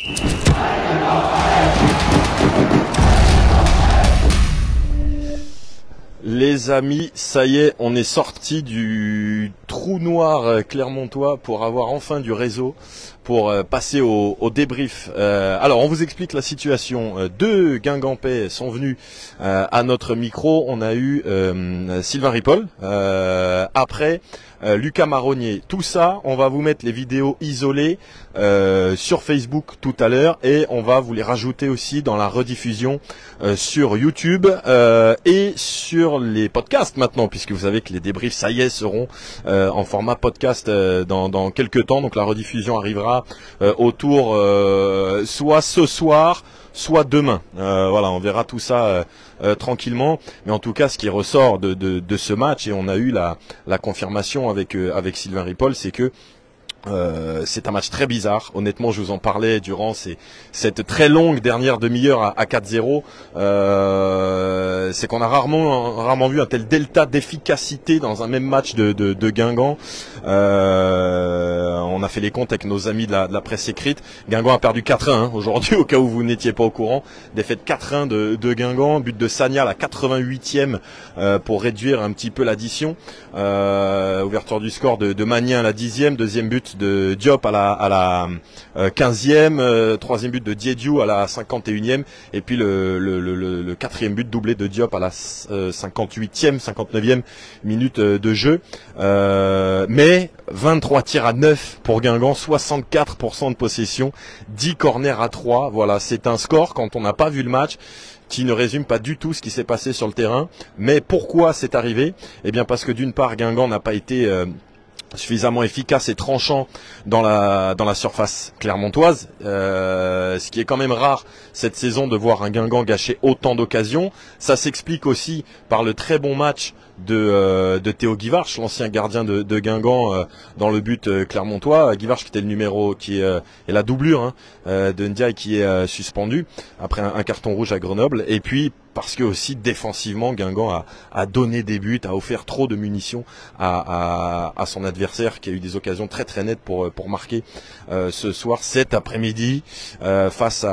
Les amis, ça y est, on est sorti du trou noir clermontois pour avoir enfin du réseau pour passer au débrief. Alors, on vous explique la situation. Deux Guingampais sont venus à notre micro. On a eu Sylvain Ripoll, après Lucas Marronnier. Tout ça, on va vous mettre les vidéos isolées sur Facebook tout à l'heure et on va vous les rajouter aussi dans la rediffusion sur YouTube et sur les podcasts maintenant, puisque vous savez que les débriefs, ça y est, seront en format podcast dans quelques temps. Donc la rediffusion arrivera autour soit ce soir, soit demain. Voilà, on verra tout ça tranquillement. Mais en tout cas, ce qui ressort de ce match, et on a eu la confirmation avec Sylvain Ripoll, c'est que c'est un match très bizarre. Honnêtement, je vous en parlais durant cette très longue dernière demi-heure à 4-0. C'est qu'on a rarement vu un tel delta d'efficacité dans un même match de Guingamp. On a fait les comptes avec nos amis de la presse écrite. Guingamp a perdu 4-1 aujourd'hui, au cas où vous n'étiez pas au courant. Défaite 4-1 de Guingamp, but de Sagna à la 88e pour réduire un petit peu l'addition. Ouverture du score de Magnin à la 10e, deuxième but de Diop à la 15e, troisième but de Diédiou à la 51e, et puis le quatrième but doublé de Diop à la 58e, 59e minute de jeu. Mais 23 tirs à 9 pour Guingamp, 64% de possession, 10 corners à 3. Voilà, c'est un score, quand on n'a pas vu le match, qui ne résume pas du tout ce qui s'est passé sur le terrain. Mais pourquoi c'est arrivé? Eh bien parce que d'une part, Guingamp n'a pas été suffisamment efficace et tranchant dans la surface clermontoise, ce qui est quand même rare cette saison de voir un Guingamp gâcher autant d'occasions. Ça s'explique aussi par le très bon match de Théo Guivarch, l'ancien gardien de Guingamp, dans le but clermontois. Guivarch qui était le numéro, qui est la doublure de Ndiaye, qui est suspendu après un carton rouge à Grenoble. Et puis parce que aussi défensivement, Guingamp a donné des buts, a offert trop de munitions à son adversaire, qui a eu des occasions très très nettes pour marquer ce soir, cet après-midi, face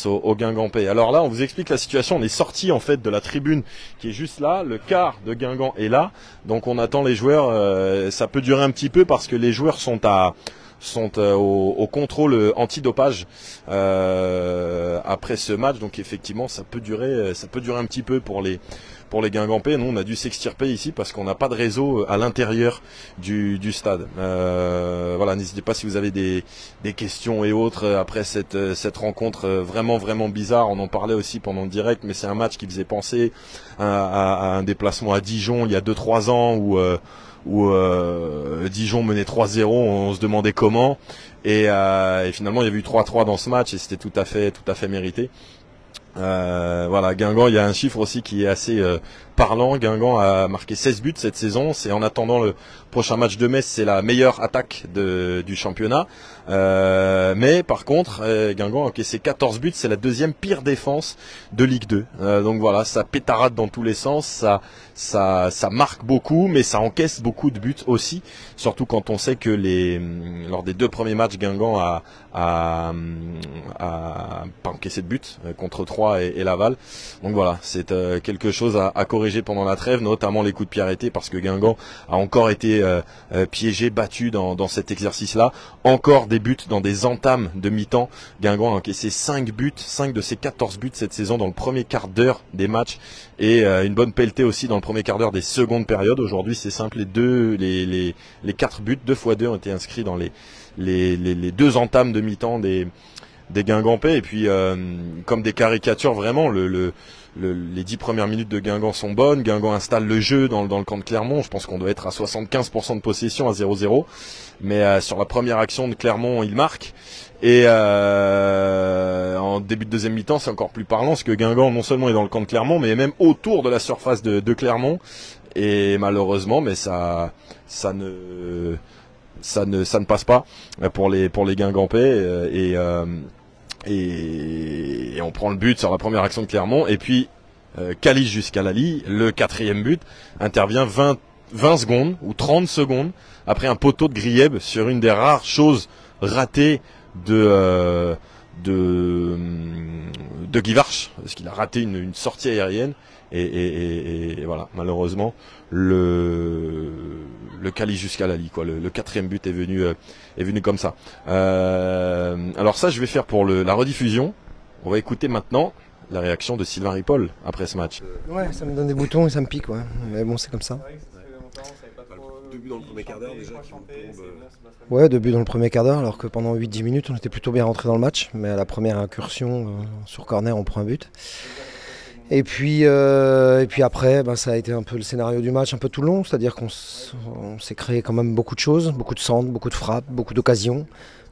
au Guingampais. Alors là, on vous explique la situation. On est sorti en fait de la tribune qui est juste là, le quart de Guingamp est là, donc on attend les joueurs. Ça peut durer un petit peu parce que les joueurs sont au contrôle antidopage après ce match, donc effectivement ça peut durer un petit peu pour les Guingampais. Nous on a dû s'extirper ici parce qu'on n'a pas de réseau à l'intérieur du stade. Voilà, n'hésitez pas si vous avez des questions et autres après cette rencontre vraiment bizarre. On en parlait aussi pendant le direct, mais c'est un match qui faisait penser à un déplacement à Dijon il y a 2-3 ans où Dijon menait 3-0, on se demandait comment, et finalement il y avait eu 3-3 dans ce match et c'était tout à fait mérité. Voilà, Guingamp, il y a un chiffre aussi qui est assez parlant. Guingamp a marqué 16 buts cette saison. C'est en attendant le prochain match de Metz, c'est la meilleure attaque du championnat. Mais par contre, Guingamp a encaissé 14 buts, c'est la deuxième pire défense de Ligue 2. Donc voilà, ça pétarade dans tous les sens, ça marque beaucoup, mais ça encaisse beaucoup de buts aussi. Surtout quand on sait que lors des deux premiers matchs, Guingamp a pas encaissé de buts contre Troyes et Laval. Donc voilà, c'est quelque chose à corriger pendant la trêve, notamment les coups de pied arrêtés, parce que Guingamp a encore été piégé, battu dans cet exercice-là. Encore des buts dans des entames de mi-temps. Guingamp a encaissé 5 buts, 5 de ses 14 buts cette saison dans le premier quart d'heure des matchs, et une bonne pelletée aussi dans le premier quart d'heure des secondes périodes. Aujourd'hui c'est simple, les 4 buts, 2 x 2 ont été inscrits dans les deux entames de mi-temps des Guingampais. Et puis comme des caricatures vraiment, les 10 premières minutes de Guingamp sont bonnes. Guingamp installe le jeu dans le camp de Clermont. Je pense qu'on doit être à 75% de possession à 0-0. Mais sur la première action de Clermont, il marque. Et en début de deuxième mi-temps, c'est encore plus parlant, parce que Guingamp non seulement est dans le camp de Clermont, mais même autour de la surface de Clermont. Et malheureusement, mais ça ne passe pas pour les Guingampais. Et on prend le but sur la première action de Clermont. Et puis Caliche jusqu'à Lali, le quatrième but, intervient 20 secondes ou 30 secondes après un poteau de Grieb sur une des rares choses ratées de de Guy Varche, parce qu'il a raté une sortie aérienne. Et voilà, malheureusement, le Cali jusqu'à Lali, quoi. Le quatrième but est venu comme ça. Alors ça, je vais faire pour la rediffusion. On va écouter maintenant la réaction de Sylvain Ripoll après ce match. Ouais, ça me donne des boutons et ça me pique, ouais. Mais bon, c'est comme ça. 2 buts dans le premier quart d'heure déjà qui vous tombent. Ouais, 2 buts dans le premier quart d'heure, alors que pendant 8-10 minutes, on était plutôt bien rentré dans le match. Mais à la première incursion sur corner, on prend un but. Et puis après, ça a été un peu le scénario du match, un peu tout le long. C'est-à-dire qu'on s'est créé quand même beaucoup de choses, beaucoup de centres, beaucoup de frappes, beaucoup d'occasions.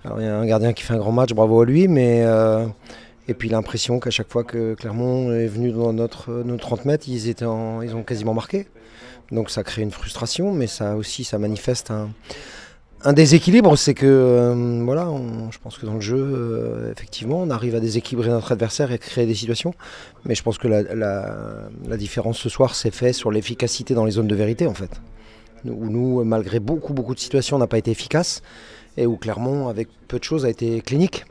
Alors il y a un gardien qui fait un grand match, bravo à lui, mais... Et puis l'impression qu'à chaque fois que Clermont est venu dans nos 30 mètres, ils ont quasiment marqué. Donc ça crée une frustration, mais ça manifeste un déséquilibre. C'est que voilà, je pense que dans le jeu, effectivement, on arrive à déséquilibrer notre adversaire et créer des situations. Mais je pense que la différence ce soir s'est faite sur l'efficacité dans les zones de vérité, en fait. Où nous, malgré beaucoup de situations, on n'a pas été efficace. Et où Clermont, avec peu de choses, a été clinique.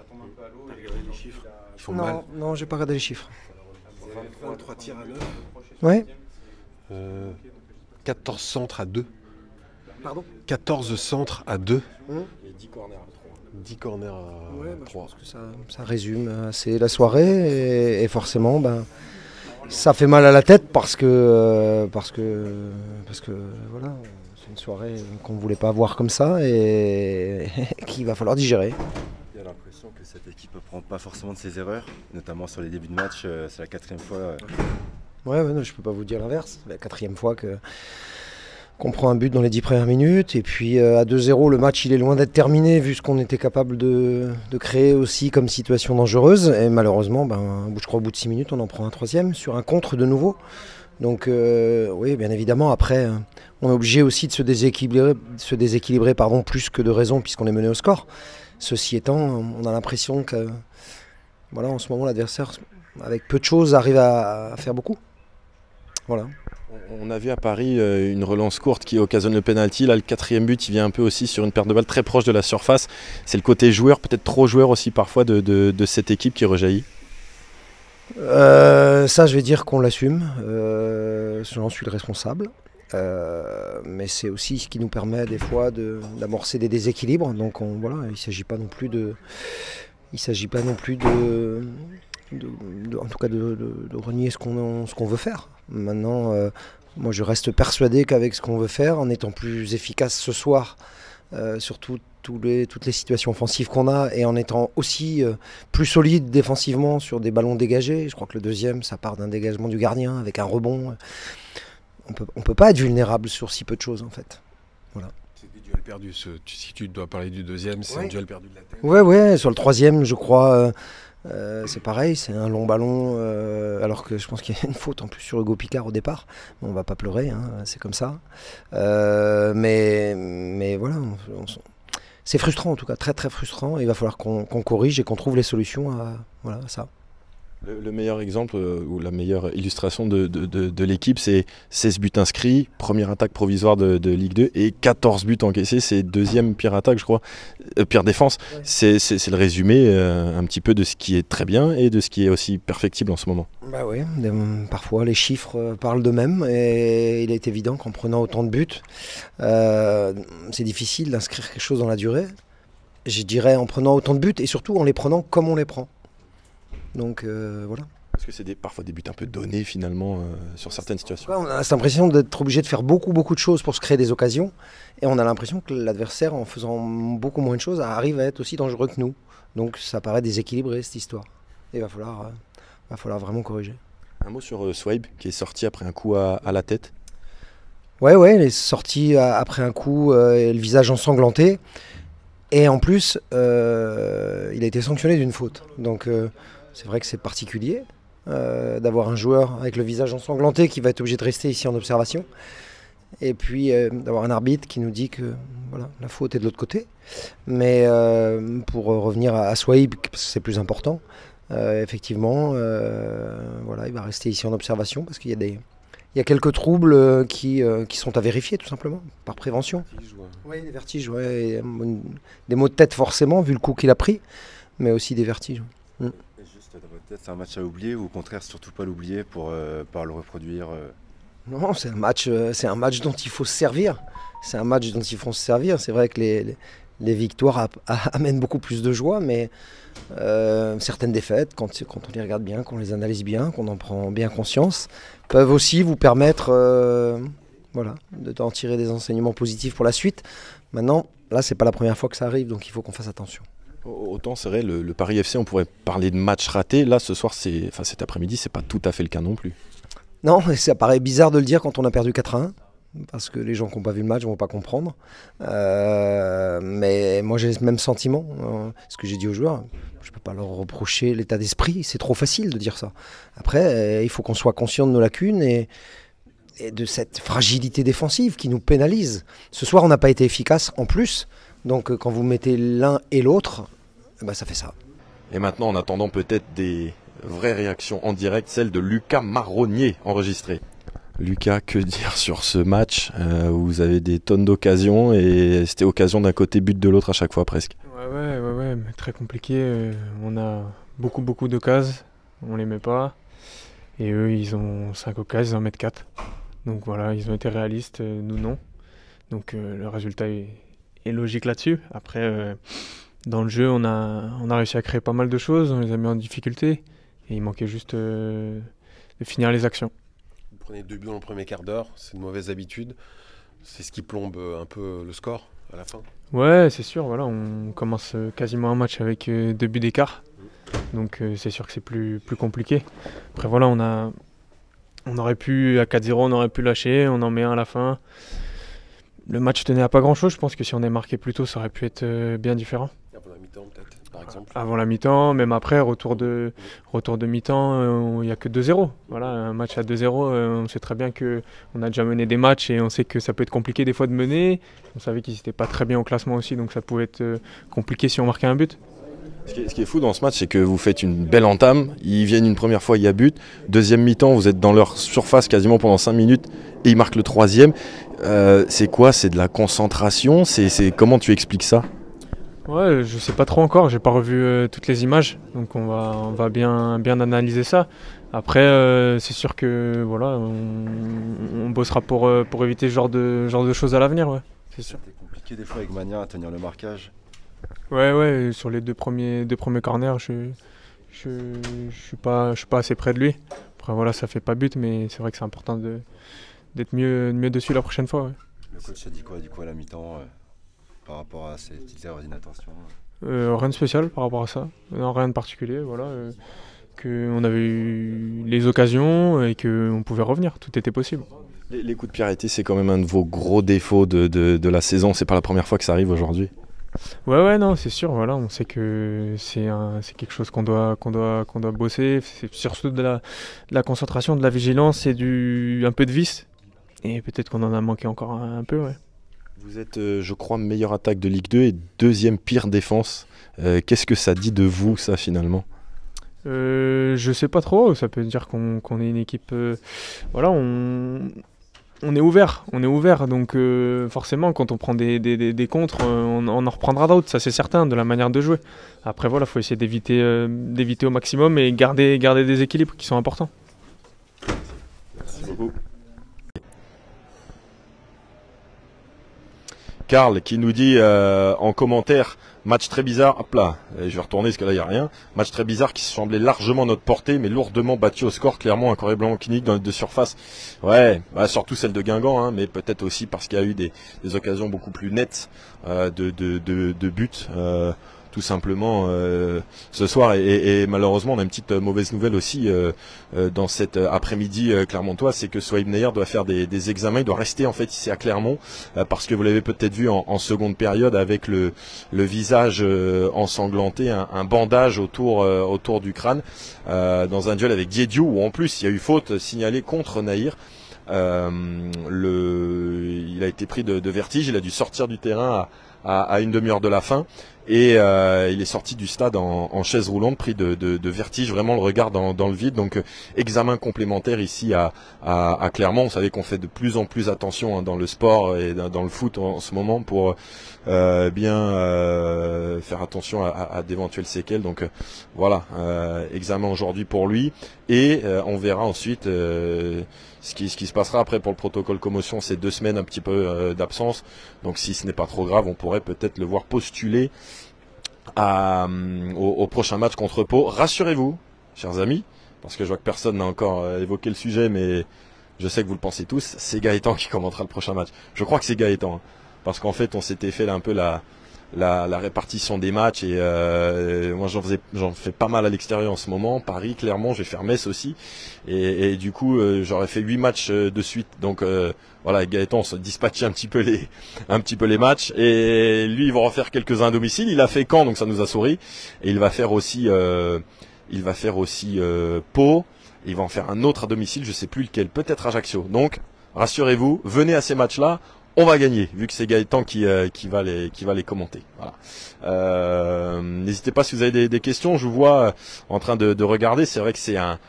Non, j'ai pas regardé les chiffres. 23 tirs à 9. Ouais. 14 centres à 2. Pardon ? 14 centres à 2. Et 10 corners à 3. 10 corners à 3. Je pense que ça résume assez la soirée et forcément ça fait mal à la tête parce que voilà, c'est une soirée qu'on ne voulait pas voir comme ça et qu'il va falloir digérer. Il y a l'impression que cette équipe ne prend pas forcément de ses erreurs, notamment sur les débuts de match. C'est la 4e fois. Ouais, non, je peux pas vous dire l'inverse. C'est la 4e fois qu'on prend un but dans les 10 premières minutes. Et puis à 2-0, le match il est loin d'être terminé vu ce qu'on était capable de créer aussi comme situation dangereuse. Et malheureusement, je crois au bout de 6 minutes, on en prend un 3e sur un contre de nouveau. Donc oui, bien évidemment, après, on est obligé aussi de se déséquilibrer plus que de raison puisqu'on est mené au score. Ceci étant, on a l'impression que voilà, en ce moment, l'adversaire, avec peu de choses, arrive à faire beaucoup. Voilà. On a vu à Paris une relance courte qui occasionne le penalty. Là, le 4e but, il vient un peu aussi sur une perte de balle très proche de la surface. C'est le côté joueur, peut-être trop joueur aussi parfois de cette équipe qui rejaillit. Ça, je vais dire qu'on l'assume. J'en suis le responsable. Mais c'est aussi ce qui nous permet des fois d'amorcer des déséquilibres. Donc voilà, il ne s'agit pas non plus de renier ce qu'on veut faire. Maintenant, moi je reste persuadé qu'avec ce qu'on veut faire, en étant plus efficace ce soir, sur toutes les situations offensives qu'on a, et en étant aussi plus solide défensivement sur des ballons dégagés. Je crois que le 2e, ça part d'un dégagement du gardien avec un rebond. On peut pas être vulnérable sur si peu de choses en fait. Voilà. C'est des duels perdus. Si tu dois parler du 2e, c'est un duel perdu de la tête. Ouais, sur le 3e, je crois, c'est pareil, c'est un long ballon, alors que je pense qu'il y a une faute en plus sur Hugo Picard au départ. Bon, on va pas pleurer, hein, c'est comme ça. Mais voilà, c'est frustrant en tout cas, très très frustrant. Il va falloir qu'on corrige et qu'on trouve les solutions à ça. Le meilleur exemple ou la meilleure illustration de l'équipe, c'est 16 buts inscrits, première attaque provisoire de Ligue 2 et 14 buts encaissés, c'est 2e pire attaque je crois, pire défense. Ouais. C'est le résumé un petit peu de ce qui est très bien et de ce qui est aussi perfectible en ce moment. Bah oui, parfois les chiffres parlent d'eux-mêmes et il est évident qu'en prenant autant de buts, c'est difficile d'inscrire quelque chose dans la durée. Je dirais en prenant autant de buts et surtout en les prenant comme on les prend. Donc voilà. Parce que c'est parfois des buts un peu donnés finalement sur certaines situations. Ouais, on a cette impression d'être obligé de faire beaucoup de choses pour se créer des occasions. Et on a l'impression que l'adversaire, en faisant beaucoup moins de choses, arrive à être aussi dangereux que nous. Donc ça paraît déséquilibré cette histoire. Et il va falloir vraiment corriger. Un mot sur Swaib qui est sorti après un coup à la tête. Ouais, il est sorti après un coup, le visage ensanglanté. Et en plus, il a été sanctionné d'une faute. Donc c'est vrai que c'est particulier d'avoir un joueur avec le visage ensanglanté qui va être obligé de rester ici en observation. Et puis d'avoir un arbitre qui nous dit que voilà, la faute est de l'autre côté. Mais pour revenir à Swaib, c'est plus important, effectivement, voilà, il va rester ici en observation parce qu'il y a quelques troubles qui sont à vérifier tout simplement, par prévention. Oui, des vertiges, ouais, des maux de tête forcément, vu le coup qu'il a pris, mais aussi des vertiges. Mm. Et juste dans votre tête, c'est un match à oublier ou au contraire surtout pas l'oublier pour le reproduire Non, c'est un match dont il faut se servir. C'est un match dont il faut se servir. C'est vrai que les victoires amènent beaucoup plus de joie, mais certaines défaites, quand on les regarde bien, qu'on les analyse bien, qu'on en prend bien conscience, peuvent aussi vous permettre d'en tirer des enseignements positifs pour la suite. Maintenant, là, c'est pas la première fois que ça arrive, donc il faut qu'on fasse attention. Autant c'est vrai, le Paris FC, on pourrait parler de match raté. Là, ce soir, cet après-midi, c'est pas tout à fait le cas non plus. Non, mais ça paraît bizarre de le dire quand on a perdu 4-1, parce que les gens qui n'ont pas vu le match ne vont pas comprendre. Mais moi, j'ai le même sentiment. Ce que j'ai dit aux joueurs, je ne peux pas leur reprocher l'état d'esprit. C'est trop facile de dire ça. Après, il faut qu'on soit conscient de nos lacunes et de cette fragilité défensive qui nous pénalise. Ce soir, on n'a pas été efficace en plus. Donc, quand vous mettez l'un et l'autre, ça fait ça. Et maintenant, en attendant peut-être des vraies réactions en direct, celle de Lucas Marronnier enregistrée. Lucas, que dire sur ce match où vous avez des tonnes d'occasions et c'était occasion d'un côté, but de l'autre à chaque fois presque. Ouais, mais très compliqué. On a beaucoup d'occasions, on les met pas. Et eux, ils ont 5 occasions, ils en mettent 4. Donc voilà, ils ont été réalistes, nous non. Donc le résultat est logique là-dessus. Après, dans le jeu, on a réussi à créer pas mal de choses, on les a mis en difficulté. Et il manquait juste de finir les actions. Vous prenez 2 buts dans le premier quart d'heure, c'est une mauvaise habitude. C'est ce qui plombe un peu le score à la fin. Ouais, c'est sûr, voilà, on commence quasiment un match avec 2 buts d'écart. Donc c'est sûr que c'est plus compliqué. Après voilà, on aurait pu, à 4-0, on aurait pu lâcher, on en met un à la fin. Le match tenait à pas grand-chose, je pense que si on avait marqué plus tôt, ça aurait pu être bien différent. Avant la mi-temps peut-être, par exemple. Avant la mi-temps, même après, retour de mi-temps, il n'y a que 2-0. Voilà, un match à 2-0, on sait très bien qu'on a déjà mené des matchs et on sait que ça peut être compliqué des fois de mener. On savait qu'ils n'étaient pas très bien au classement aussi, donc ça pouvait être compliqué si on marquait un but. Ce qui est fou dans ce match, c'est que vous faites une belle entame, ils viennent une première fois, il y a but. Deuxième mi-temps, vous êtes dans leur surface quasiment pendant 5 minutes et ils marquent le troisième. C'est quoi? C'est de la concentration? Comment tu expliques ça? Ouais, je sais pas trop encore, j'ai pas revu toutes les images, donc on va bien analyser ça. Après, c'est sûr que voilà, on bossera pour éviter ce genre de choses à l'avenir, ouais, c'est sûr. C'était compliqué des fois avec Magnin à tenir le marquage. Ouais, sur les deux premiers corners, je suis pas assez près de lui. Après voilà, ça fait pas but, mais c'est vrai que c'est important d'être mieux dessus la prochaine fois. Ouais. Le coach a dit quoi à la mi-temps par rapport à ces petites erreurs d'inattention? Rien de spécial par rapport à ça, non, rien de particulier, voilà. Qu'on avait eu les occasions et qu'on pouvait revenir, tout était possible. Les coups de pied arrêtés, c'est quand même un de vos gros défauts de la saison, c'est pas la première fois que ça arrive aujourd'hui. Ouais, non, c'est sûr, voilà, on sait que c'est quelque chose qu'on doit bosser, c'est surtout de la concentration, de la vigilance et un peu de vice. Et peut-être qu'on en a manqué encore un peu, ouais. Vous êtes, je crois, meilleure attaque de Ligue 2 et deuxième pire défense. Qu'est-ce que ça dit de vous, ça, finalement? Je sais pas trop, ça peut dire qu'on est une équipe... voilà, on est ouvert, donc forcément quand on prend des contres, on en reprendra d'autres, ça c'est certain, de la manière de jouer. Après voilà, il faut essayer d'éviter au maximum et garder des équilibres qui sont importants. Merci beaucoup. Karl qui nous dit en commentaire, match très bizarre, hop là, je vais retourner parce que là il n'y a rien, match très bizarre qui semblait largement à notre portée mais lourdement battu au score, clairement incroyablement clinique dans les deux surfaces. Ouais, surtout celle de Guingamp, hein, mais peut-être aussi parce qu'il y a eu des occasions beaucoup plus nettes de buts. Tout simplement ce soir et malheureusement on a une petite mauvaise nouvelle aussi dans cet après-midi clermontois, c'est que Souhaib Nayer doit faire des examens, il doit rester en fait ici à Clermont parce que vous l'avez peut-être vu en seconde période avec le visage ensanglanté, un bandage autour du crâne dans un duel avec Diédiou où en plus il y a eu faute signalée contre Nayer. Il a été pris de vertige, il a dû sortir du terrain à une demi-heure de la fin et il est sorti du stade en chaise roulante, pris de vertige, vraiment le regard dans le vide. Donc examen complémentaire ici à Clermont. Vous savez qu'on fait de plus en plus attention dans le sport et dans le foot en ce moment pour bien faire attention à d'éventuelles séquelles. Donc voilà, examen aujourd'hui pour lui, et on verra ensuite ce qui se passera après pour le protocole commotion. C'est 2 semaines un petit peu d'absence, donc si ce n'est pas trop grave, on pourrait peut-être le voir postuler au prochain match contre Pau. Rassurez-vous, chers amis, parce que je vois que personne n'a encore évoqué le sujet, mais je sais que vous le pensez tous, c'est Gaëtan qui commentera le prochain match. Je crois que c'est Gaëtan, hein, parce qu'en fait on s'était fait là un peu la répartition des matchs, et moi j'en fais pas mal à l'extérieur en ce moment, Paris, Clermont, je vais faire Metz aussi, et du coup j'aurais fait 8 matchs de suite, donc voilà, Gaëtan, on se dispatchait un petit peu les matchs, et lui il va en refaire quelques-uns à domicile. Il a fait Caen, donc ça nous a souri, et il va faire aussi Pau, et il va en faire un autre à domicile, je sais plus lequel, peut-être Ajaccio. Donc rassurez-vous, venez à ces matchs-là, on va gagner, vu que c'est Gaëtan qui va les commenter. Voilà. N'hésitez pas si vous avez des questions. Je vous vois en train de regarder. C'est vrai que c'est un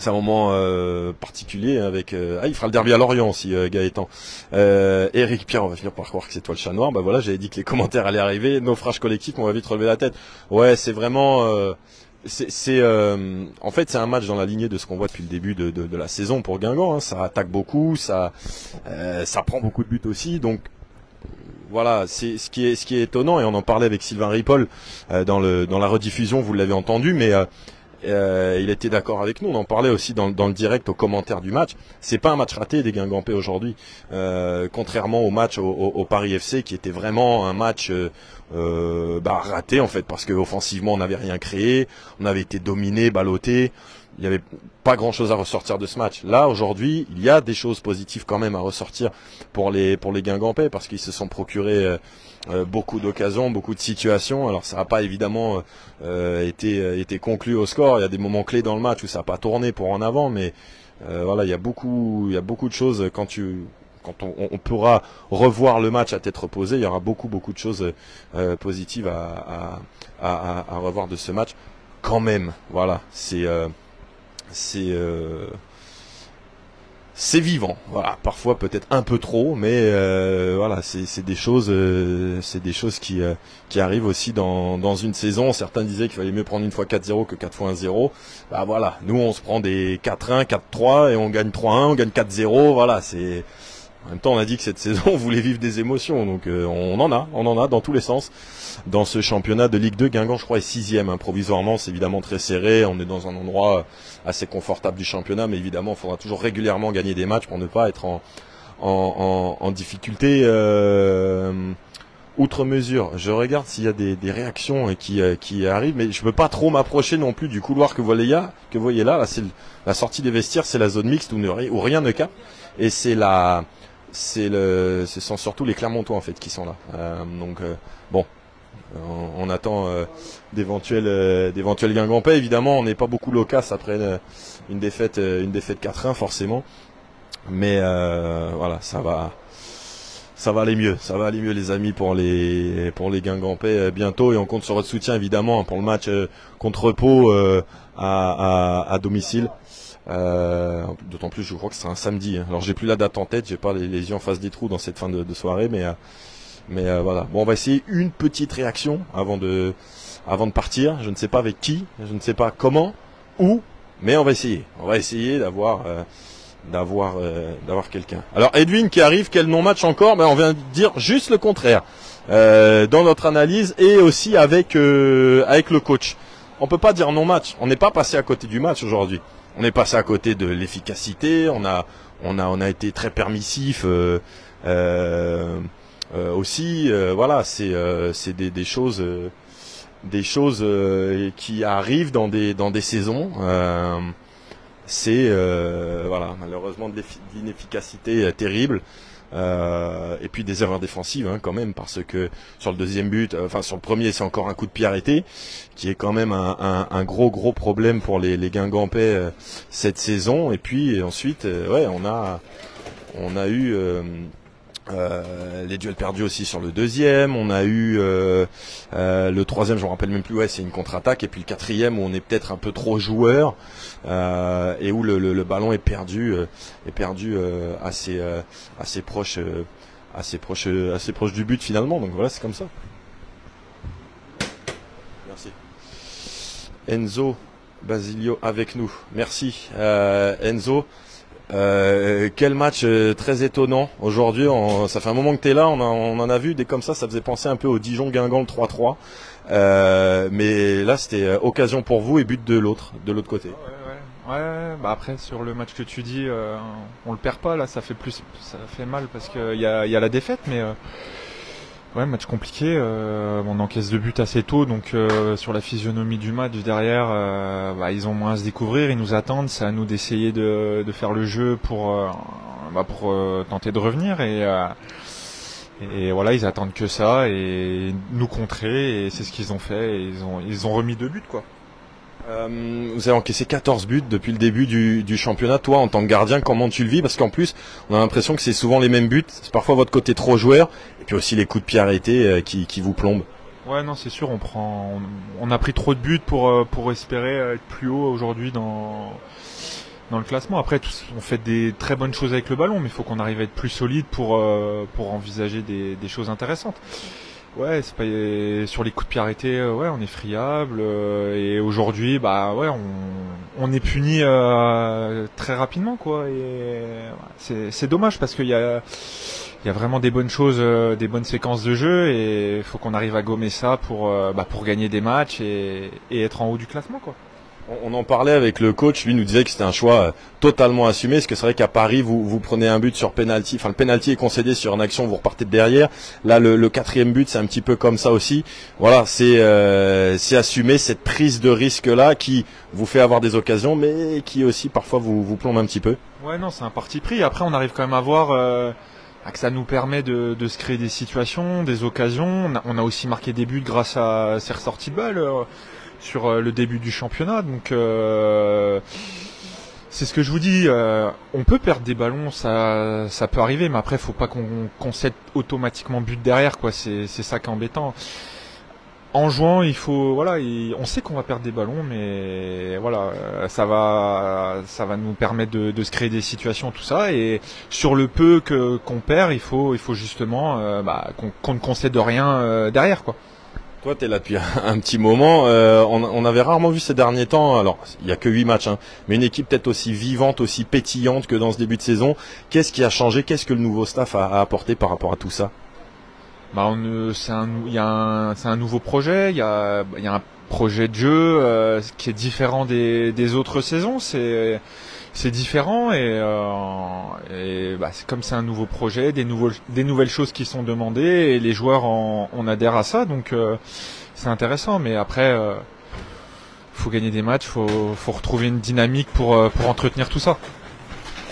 moment particulier avec. Il fera le derby à Lorient aussi, Gaëtan. Eric Pierre, on va finir par croire que c'est toi le chat noir. Bah voilà, j'avais dit que les commentaires allaient arriver. Naufrage collectif, on va vite relever la tête. Ouais, c'est vraiment. En fait c'est un match dans la lignée de ce qu'on voit depuis le début de la saison pour Guingamp, hein. Ça attaque beaucoup, ça prend beaucoup de buts aussi, donc voilà, c'est ce qui est étonnant, et on en parlait avec Sylvain Ripoll dans la rediffusion, vous l'avez entendu, mais il était d'accord avec nous. On en parlait aussi dans le direct aux commentaires du match. C'est pas un match raté des Guingampais aujourd'hui, contrairement au match au Paris FC qui était vraiment un match raté en fait, parce que offensivement on n'avait rien créé, on avait été dominé, ballotté. Il n'y avait pas grand chose à ressortir de ce match. Là aujourd'hui, il y a des choses positives quand même à ressortir pour les Guingampais, parce qu'ils se sont procurés beaucoup d'occasions, beaucoup de situations. Alors ça n'a pas évidemment été conclu au score. Il y a des moments clés dans le match où ça n'a pas tourné pour en avant, mais voilà, il y a beaucoup de choses. Quand on pourra revoir le match à tête reposée, il y aura beaucoup de choses positives à revoir de ce match. Quand même, voilà, c'est vivant, voilà, parfois peut-être un peu trop, mais voilà, c'est des choses qui arrivent aussi dans une saison. Certains disaient qu'il fallait mieux prendre une fois 4-0 que 4 fois 1-0. Bah voilà, nous on se prend des 4-1, 4-3 et on gagne 3-1, on gagne 4-0. Voilà, c'est en même temps on a dit que cette saison on voulait vivre des émotions, donc on en a dans tous les sens. Dans ce championnat de Ligue 2, Guingamp je crois est 6e, hein, provisoirement, c'est évidemment très serré, on est dans un endroit assez confortable du championnat, mais évidemment il faudra toujours régulièrement gagner des matchs pour ne pas être en difficulté outre mesure. Je regarde s'il y a des réactions qui arrivent, mais je ne peux pas trop m'approcher non plus du couloir que vous voyez là, c'est la sortie des vestiaires, c'est la zone mixte où rien ne capte, et ce sont surtout les Clermontois en fait qui sont là. Bon, on attend d'éventuels Guingampais. Évidemment, on n'est pas beaucoup loquace après une défaite 4-1 forcément, mais voilà, ça va aller mieux, les amis, pour les Guingampais bientôt, et on compte sur votre soutien évidemment pour le match contre Pau à domicile. D'autant plus, je crois que ce sera un samedi, hein. Alors j'ai plus la date en tête, j'ai pas les yeux en face des trous dans cette fin de soirée, mais voilà. Bon, on va essayer une petite réaction avant de partir. Je ne sais pas avec qui, je ne sais pas comment, où, mais on va essayer. On va essayer d'avoir quelqu'un. Alors Edwin qui arrive, quel non-match encore? On vient de dire juste le contraire dans notre analyse, et aussi avec le coach. On peut pas dire non-match. On n'est pas passé à côté du match aujourd'hui. On est passé à côté de l'efficacité. On a été très permissif aussi. Voilà, c'est des choses qui arrivent dans des saisons. Voilà, malheureusement de l'inefficacité terrible. Et puis des erreurs défensives, hein, quand même, parce que sur le deuxième but, sur le premier, c'est encore un coup de pied arrêté, qui est quand même un gros problème pour les Guingampais cette saison. Et puis ensuite, on a eu Les duels perdus aussi sur le deuxième. On a eu le troisième, je me rappelle même plus. Ouais, c'est une contre-attaque. Et puis le quatrième où on est peut-être un peu trop joueur et où le ballon est perdu assez proche du but finalement. Donc voilà, c'est comme ça. Merci. Enzo Basilio avec nous. Merci Enzo. Quel match très étonnant aujourd'hui. Ça fait un moment que tu es là, on en a vu des comme ça faisait penser un peu au Dijon-Guingamp le 3-3. Mais là c'était occasion pour vous et but de l'autre côté. Ouais, bah après sur le match que tu dis, on le perd pas là, ça fait mal parce qu'il y a la défaite, mais ouais, match compliqué. On encaisse 2 buts assez tôt, donc sur la physionomie du match derrière, ils ont moins à se découvrir, ils nous attendent. C'est à nous d'essayer de faire le jeu pour tenter de revenir et voilà, ils attendent que ça et nous contrer, et c'est ce qu'ils ont fait. Et ils ont remis 2 buts quoi. Vous avez encaissé 14 buts depuis le début du championnat. Toi, en tant que gardien, comment tu le vis? Parce qu'en plus, on a l'impression que c'est souvent les mêmes buts. C'est parfois votre côté trop joueur, et puis aussi les coups de pied arrêtés qui vous plombent. Ouais, non, c'est sûr. On a pris trop de buts pour espérer être plus haut aujourd'hui dans le classement. Après, on fait des très bonnes choses avec le ballon, mais il faut qu'on arrive à être plus solide pour envisager des choses intéressantes. Ouais, c'est pas sur les coups de pied arrêtés, ouais, on est friable et aujourd'hui, on est puni très rapidement quoi. Et c'est dommage parce qu'il y a vraiment des bonnes choses, des bonnes séquences de jeu, et il faut qu'on arrive à gommer ça pour gagner des matchs et être en haut du classement quoi. On en parlait avec le coach, lui nous disait que c'était un choix totalement assumé, parce que c'est vrai qu'à Paris vous prenez un but sur penalty, enfin le penalty est concédé sur une action, vous repartez de derrière. Là le 4e but c'est un petit peu comme ça aussi. Voilà, c'est assumer cette prise de risque là qui vous fait avoir des occasions, mais qui aussi parfois vous plombe un petit peu. Ouais, non, c'est un parti pris. Après on arrive quand même à voir que ça nous permet de se créer des situations, des occasions. On a aussi marqué des buts grâce à ces ressorties de balles sur le début du championnat, donc c'est ce que je vous dis, on peut perdre des ballons, ça peut arriver, mais après faut pas qu'on concède automatiquement but derrière quoi, c'est ça qui est embêtant. En jouant, on sait qu'on va perdre des ballons, mais voilà, ça va nous permettre de se créer des situations, tout ça, et sur le peu qu'on perd, il faut justement qu'on ne concède rien derrière quoi. Toi, tu es là depuis un petit moment. On avait rarement vu ces derniers temps, alors il n'y a que 8 matchs, mais une équipe peut-être aussi vivante, aussi pétillante que dans ce début de saison. Qu'est-ce qui a changé? Qu'est-ce que le nouveau staff a apporté par rapport à tout ça? C'est un nouveau projet. Il y a un projet de jeu qui est différent des autres saisons. C'est différent et c'est comme c'est un nouveau projet, des nouvelles choses qui sont demandées, et les joueurs on adhère à ça, donc c'est intéressant. Mais après, faut gagner des matchs, faut retrouver une dynamique pour entretenir tout ça.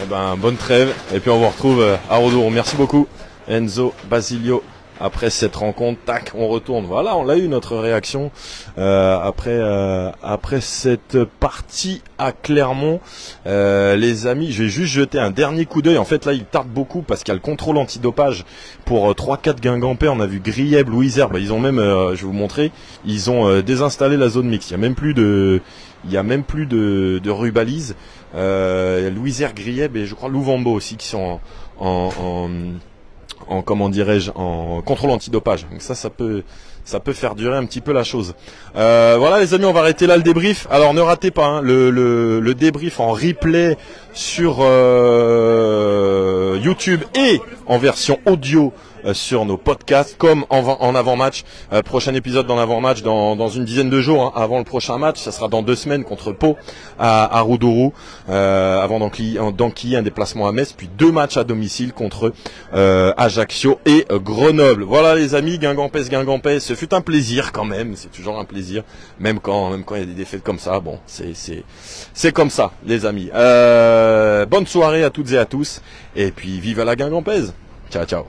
Eh ben, bonne trêve, et puis on vous retrouve à Roudourou. Merci beaucoup Enzo Basilio. Après cette rencontre, tac, on retourne. Voilà, on l'a eu notre réaction après cette partie à Clermont. Les amis, je vais juste jeter un dernier coup d'œil. En fait, là, il tarde beaucoup parce qu'il y a le contrôle antidopage pour 3-4 Guingampais. On a vu Grieb, Louisère. Ils ont même, je vais vous montrer, ils ont désinstallé la zone mixte. Il y a même plus de rubalise. Louisère, Grieb et je crois Louvambo aussi qui sont en contrôle antidopage. Donc ça peut faire durer un petit peu la chose. Voilà les amis, on va arrêter là le débrief. Alors ne ratez pas le débrief en replay sur YouTube et en version audio sur nos podcasts, comme en avant-match. Prochain épisode dans l'avant-match dans une dizaine de jours avant le prochain match. Ça sera dans 2 semaines contre Pau à Roudourou, avant d'enquiller un déplacement à Metz, puis 2 matchs à domicile contre Ajaccio et Grenoble. Voilà les amis, Guingampais, ce fut un plaisir quand même. C'est toujours un plaisir, même quand il y a des défaites comme ça. Bon, c'est comme ça les amis. Bonne soirée à toutes et à tous, et puis vive la Guingampaise. Ciao ciao.